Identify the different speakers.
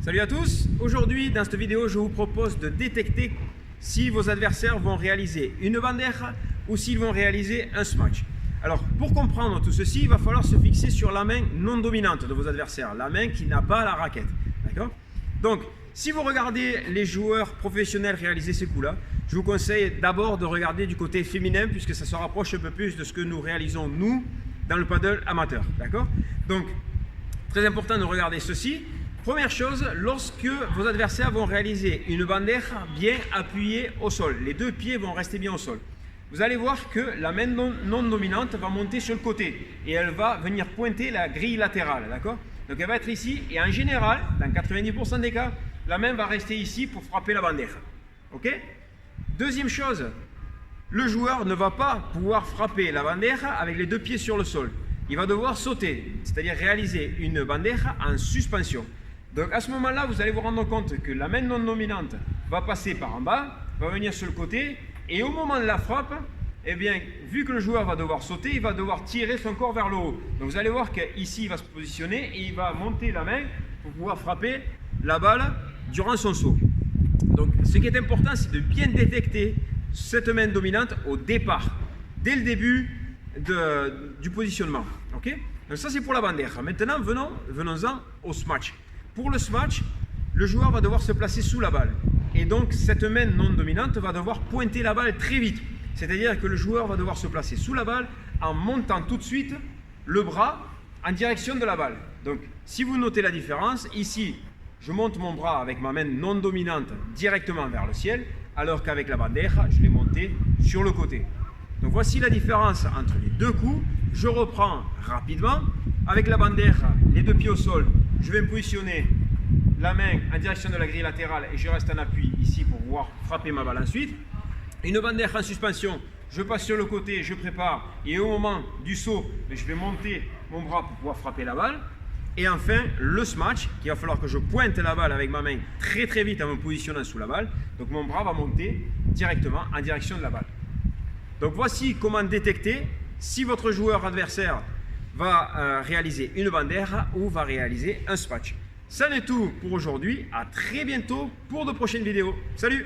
Speaker 1: Salut à tous, aujourd'hui dans cette vidéo je vous propose de détecter si vos adversaires vont réaliser une bandeja ou s'ils vont réaliser un smash. Alors pour comprendre tout ceci, il va falloir se fixer sur la main non dominante de vos adversaires, la main qui n'a pas la raquette. D'accord? Donc si vous regardez les joueurs professionnels réaliser ces coups-là, je vous conseille d'abord de regarder du côté féminin puisque ça se rapproche un peu plus de ce que nous réalisons nous dans le paddle amateur. D'accord? Donc très important de regarder ceci. Première chose, lorsque vos adversaires vont réaliser une bandeja bien appuyée au sol, les deux pieds vont rester bien au sol. Vous allez voir que la main non dominante va monter sur le côté et elle va venir pointer la grille latérale, d'accord? Donc elle va être ici et en général, dans 90% des cas, la main va rester ici pour frapper la bandeja. Ok? Deuxième chose, le joueur ne va pas pouvoir frapper la bandeja avec les deux pieds sur le sol. Il va devoir sauter, c'est-à-dire réaliser une bandeja en suspension. Donc à ce moment-là, vous allez vous rendre compte que la main non dominante va passer par en bas, va venir sur le côté, et au moment de la frappe, eh bien, vu que le joueur va devoir sauter, il va devoir tirer son corps vers le haut. Donc vous allez voir qu'ici, il va se positionner et il va monter la main pour pouvoir frapper la balle durant son saut. Donc ce qui est important, c'est de bien détecter cette main dominante au départ, dès le début du positionnement. Okay? Donc ça, c'est pour la bandeja. Maintenant, venons-en au smash. Pour le smash, le joueur va devoir se placer sous la balle. Et donc, cette main non dominante va devoir pointer la balle très vite. C'est-à-dire que le joueur va devoir se placer sous la balle en montant tout de suite le bras en direction de la balle. Donc, si vous notez la différence, ici, je monte mon bras avec ma main non dominante directement vers le ciel, alors qu'avec la bandeja, je l'ai monté sur le côté. Donc, voici la différence entre les deux coups. Je reprends rapidement. Avec la bandeja, les deux pieds au sol, je vais me positionner la main en direction de la grille latérale et je reste en appui ici pour pouvoir frapper ma balle ensuite. Une bandeja en suspension, je passe sur le côté, je prépare et au moment du saut, je vais monter mon bras pour pouvoir frapper la balle. Et enfin, le smash, qu'il va falloir que je pointe la balle avec ma main très vite en me positionnant sous la balle. Donc mon bras va monter directement en direction de la balle. Donc voici comment détecter si votre joueur adversaire va réaliser une bandeja ou va réaliser un smash. Ça n'est tout pour aujourd'hui. À très bientôt pour de prochaines vidéos. Salut!